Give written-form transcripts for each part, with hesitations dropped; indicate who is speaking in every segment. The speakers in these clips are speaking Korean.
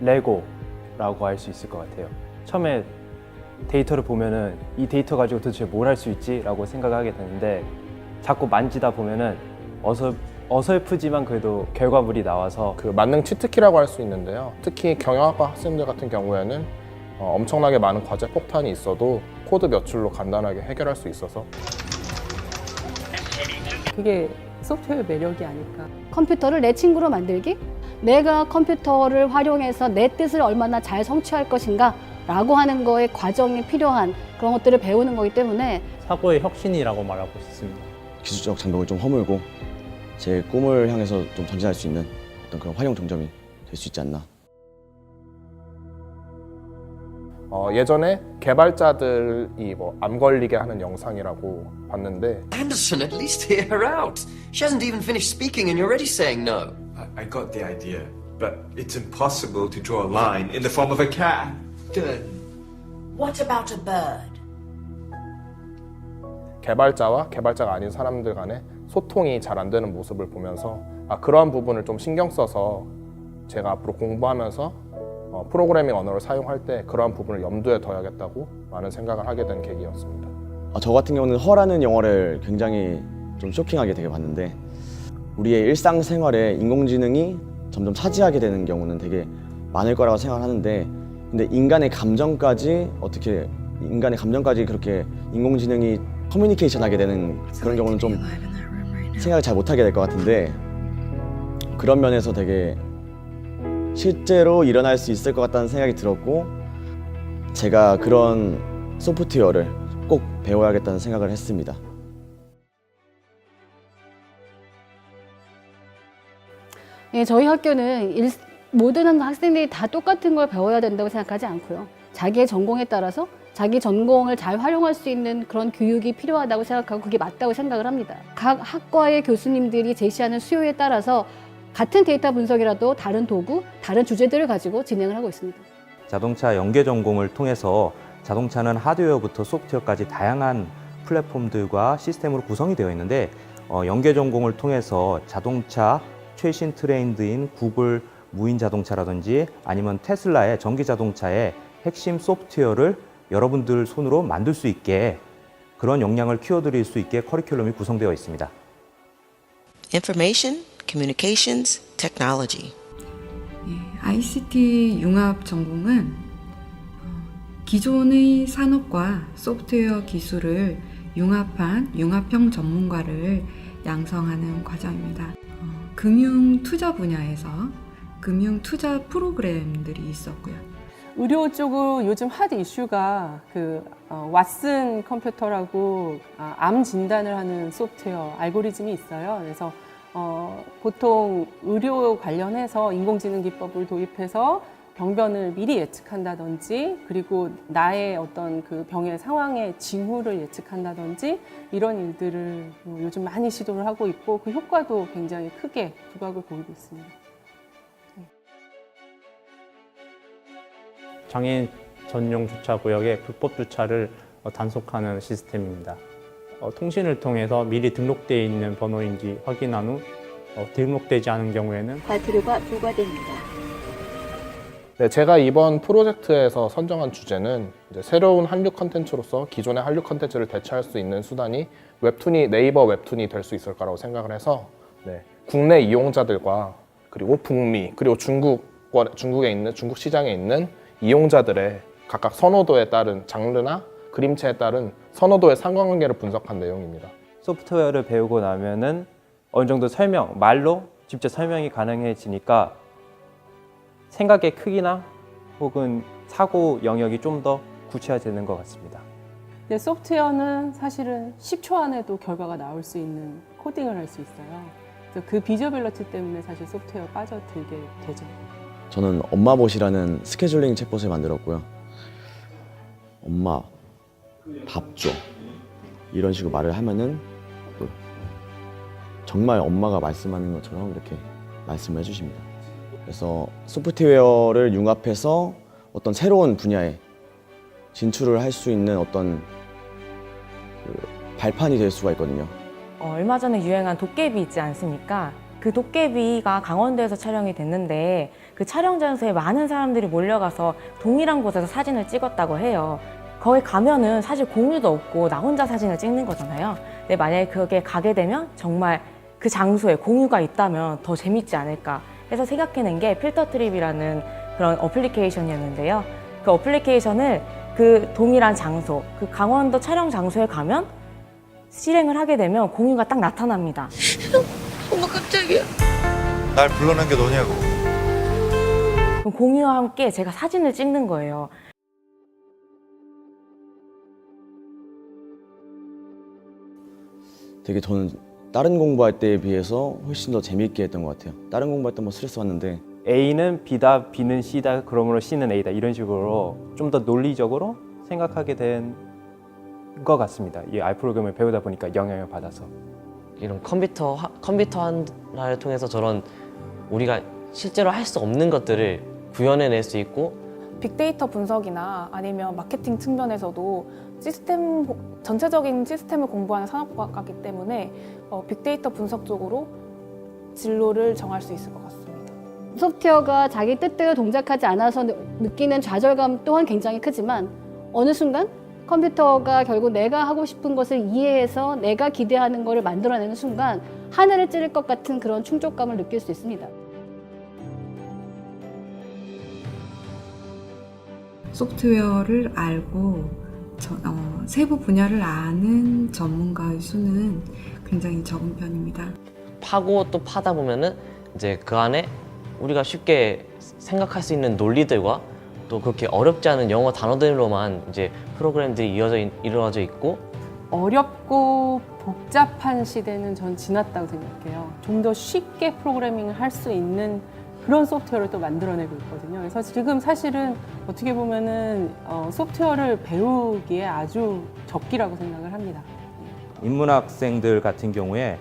Speaker 1: 레고라고 할 수 있을 것 같아요. 처음에 데이터를 보면은 이 데이터 가지고 도대체 뭘 할 수 있지? 라고 생각하게 되는데 자꾸 만지다 보면은 어설프지만 그래도 결과물이 나와서
Speaker 2: 그 만능 치트키라고 할 수 있는데요. 특히 경영학과 학생들 같은 경우에는 엄청나게 많은 과제 폭탄이 있어도 코드 몇 줄로 간단하게 해결할 수 있어서
Speaker 3: 그게 소프트웨어 매력이 아닐까.
Speaker 4: 컴퓨터를 내 친구로 만들기? 내가 컴퓨터를 활용해서 내 뜻을 얼마나 잘 성취할 것인가 라고 하는 거에 과정이 필요한 그런 것들을 배우는 거기 때문에
Speaker 5: 사고의 혁신이라고 말하고 싶습니다.
Speaker 6: 기술적 장벽을 좀 허물고 제 꿈을 향해서 좀 전진할 수 있는 어떤 그런 활용 정점이 될 수 있지 않나.
Speaker 2: 예전에 개발자들이 암 걸리게 하는 영상이라고 봤는데
Speaker 7: Anderson, at least hear her out. She hasn't even finished speaking and you're already saying no.
Speaker 8: I got the idea, but it's impossible to draw a line in the form of a cat.
Speaker 9: What about a bird?
Speaker 2: 개발자와 개발자가 아닌 사람들 간의 소통이 잘 안 되는 모습을 보면서 그러한 부분을 좀 신경 써서 제가 앞으로 공부하면서 프로그래밍 언어를 사용할 때 그러한 부분을 염두에 둬야겠다고 많은 생각을 하게 된 계기였습니다.
Speaker 6: 저 같은 경우는 허라는 영화를 굉장히 좀 쇼킹하게 되게 봤는데 우리의 일상생활에 인공지능이 점점 차지하게 되는 경우는 되게 많을 거라고 생각하는데 근데 인간의 감정까지 그렇게 인공지능이 커뮤니케이션 하게 되는 그런 경우는 좀 생각을 잘 못하게 될 것 같은데 그런 면에서 되게 실제로 일어날 수 있을 것 같다는 생각이 들었고 제가 그런 소프트웨어를 꼭 배워야겠다는 생각을 했습니다.
Speaker 4: 예, 저희 학교는 모든 학생들이 다 똑같은 걸 배워야 된다고 생각하지 않고요. 자기의 전공에 따라서 자기 전공을 잘 활용할 수 있는 그런 교육이 필요하다고 생각하고 그게 맞다고 생각을 합니다. 각 학과의 교수님들이 제시하는 수요에 따라서 같은 데이터 분석이라도 다른 도구, 다른 주제들을 가지고 진행을 하고 있습니다.
Speaker 10: 자동차 연계 전공을 통해서 자동차는 하드웨어부터 소프트웨어까지 다양한 플랫폼들과 시스템으로 구성이 되어 있는데 연계 전공을 통해서 자동차 최신 트렌드인 구글 무인 자동차라든지 아니면 테슬라의 전기 자동차의 핵심 소프트웨어를 여러분들 손으로 만들 수 있게 그런 역량을 키워드릴 수 있게 커리큘럼이 구성되어 있습니다.
Speaker 9: Information, Communications, Technology.
Speaker 11: ICT 융합 전공은 기존의 산업과 소프트웨어 기술을 융합한 융합형 전문가를 양성하는 과정입니다. 금융 투자 분야에서 금융 투자 프로그램들이 있었고요.
Speaker 3: 의료 쪽으로 요즘 핫 이슈가 왓슨 컴퓨터라고 암 진단을 하는 소프트웨어 알고리즘이 있어요. 그래서 보통 의료 관련해서 인공지능 기법을 도입해서 병변을 미리 예측한다든지 그리고 나의 어떤 그 병의 상황의 징후를 예측한다든지 이런 일들을 요즘 많이 시도를 하고 있고 그 효과도 굉장히 크게 부각을 보이고 있습니다.
Speaker 5: 장애인 전용 주차 구역의 불법 주차를 단속하는 시스템입니다. 통신을 통해서 미리 등록되어 있는 번호인지 확인한 후 등록되지 않은 경우에는
Speaker 4: 과태료가 부과됩니다.
Speaker 2: 네, 제가 이번 프로젝트에서 선정한 주제는 이제 새로운 한류 컨텐츠로서 기존의 한류 컨텐츠를 대체할 수 있는 수단이 네이버 웹툰이 될 수 있을 거라고 생각을 해서 국내 이용자들과 그리고 북미 그리고 중국에 있는 중국 시장에 있는 이용자들의 각각 선호도에 따른 장르나 그림체에 따른 선호도의 상관관계를 분석한 내용입니다.
Speaker 1: 소프트웨어를 배우고 나면은 어느 정도 말로 직접 설명이 가능해지니까 생각의 크기나 혹은 사고 영역이 좀 더 구체화되는 것 같습니다.
Speaker 3: 근데 소프트웨어는 사실은 10초 안에도 결과가 나올 수 있는 코딩을 할 수 있어요. 그래서 그 비저빌러티 때문에 사실 소프트웨어 빠져들게 되죠.
Speaker 6: 저는 엄마봇이라는 스케줄링 챗봇을 만들었고요. 엄마, 밥 줘. 이런 식으로 말을 하면은 또 정말 엄마가 말씀하는 것처럼 이렇게 말씀을 해주십니다. 그래서 소프트웨어를 융합해서 어떤 새로운 분야에 진출을 할 수 있는 어떤 발판이 될 수가 있거든요.
Speaker 12: 얼마 전에 유행한 도깨비 있지 않습니까? 그 도깨비가 강원도에서 촬영이 됐는데 그 촬영 장소에 많은 사람들이 몰려가서 동일한 곳에서 사진을 찍었다고 해요. 거기 가면은 사실 공유도 없고 나 혼자 사진을 찍는 거잖아요. 근데 만약에 그게 가게 되면 정말 그 장소에 공유가 있다면 더 재밌지 않을까 해서 생각해낸 게 필터트립이라는 그런 어플리케이션이었는데요. 그 어플리케이션을 그 동일한 장소, 그 강원도 촬영 장소에 가면 실행을 하게 되면 공유가 딱 나타납니다.
Speaker 9: 어머 깜짝이야.
Speaker 13: 날 불러낸 게 너냐고.
Speaker 12: 그럼 공유와 함께 제가 사진을 찍는 거예요.
Speaker 6: 되게 저는 다른 공부할 때에 비해서 훨씬 더 재밌게 했던 것 같아요. 다른 공부할 때 뭐 스트레스 받는데
Speaker 1: A는 B다, B는 C다, 그러므로 C는 A다 이런 식으로 좀 더 논리적으로 생각하게 된 것 같습니다. 이 R 프로그램을 배우다 보니까 영향을 받아서.
Speaker 14: 이런 컴퓨터 하나를 통해서 저런 우리가 실제로 할 수 없는 것들을 구현해낼 수 있고
Speaker 15: 빅데이터 분석이나 아니면 마케팅 측면에서도 시스템 전체적인 시스템을 공부하는 산업과학이기 때문에 빅데이터 분석 쪽으로 진로를 정할 수 있을 것 같습니다.
Speaker 4: 소프트웨어가 자기 뜻대로 동작하지 않아서 느끼는 좌절감 또한 굉장히 크지만 어느 순간 컴퓨터가 결국 내가 하고 싶은 것을 이해해서 내가 기대하는 것을 만들어내는 순간 하늘을 찌를 것 같은 그런 충족감을 느낄 수 있습니다.
Speaker 11: 소프트웨어를 알고 세부 분야를 아는 전문가의 수는 굉장히 적은 편입니다.
Speaker 14: 파고 또 파다 보면은 이제 그 안에 우리가 쉽게 생각할 수 있는 논리들과 또 그렇게 어렵지 않은 영어 단어들로만 이제 프로그램들이 이루어져 있고
Speaker 3: 어렵고 복잡한 시대는 전 지났다고 생각해요. 좀 더 쉽게 프로그래밍을 할 수 있는 그런 소프트웨어를 또 만들어내고 있거든요. 그래서 지금 사실은 어떻게 보면은 소프트웨어를 배우기에 아주 적기라고 생각을 합니다.
Speaker 10: 인문학생들 같은 경우에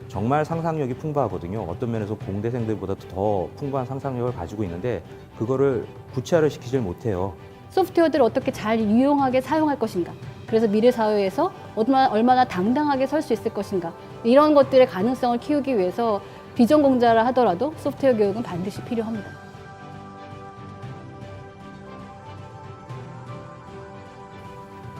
Speaker 10: 정말 상상력이 풍부하거든요. 어떤 면에서 공대생들보다도 더 풍부한 상상력을 가지고 있는데 그거를 구체화를 시키질 못해요.
Speaker 4: 소프트웨어들을 어떻게 잘 유용하게 사용할 것인가, 그래서 미래 사회에서 얼마나 당당하게 설 수 있을 것인가, 이런 것들의 가능성을 키우기 위해서 비전공자라 하더라도 소프트웨어 교육은 반드시 필요합니다.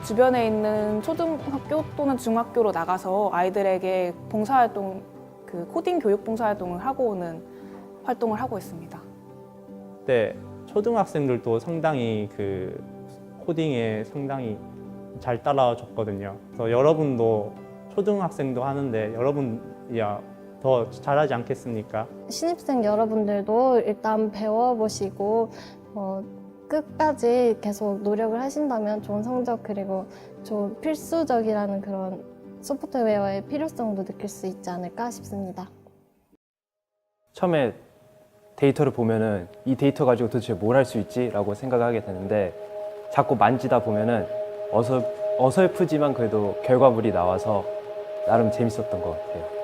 Speaker 15: 주변에 있는 초등학교 또는 중학교로 나가서 아이들에게 봉사활동, 그 코딩 교육 봉사활동을 하고 오는 활동을 하고 있습니다.
Speaker 5: 네, 초등학생들도 상당히 그 코딩에 상당히 잘 따라줬거든요. 그래서 여러분도 초등학생도 하는데 여러분이야 더 잘하지 않겠습니까?
Speaker 16: 신입생 여러분들도 일단 배워보시고 끝까지 계속 노력을 하신다면 좋은 성적 그리고 좀 필수적이라는 그런 소프트웨어의 필요성도 느낄 수 있지 않을까 싶습니다.
Speaker 1: 처음에 데이터를 보면은 이 데이터 가지고 도대체 뭘 할 수 있지? 라고 생각하게 되는데 자꾸 만지다 보면은 어설프지만 그래도 결과물이 나와서 나름 재밌었던 것 같아요.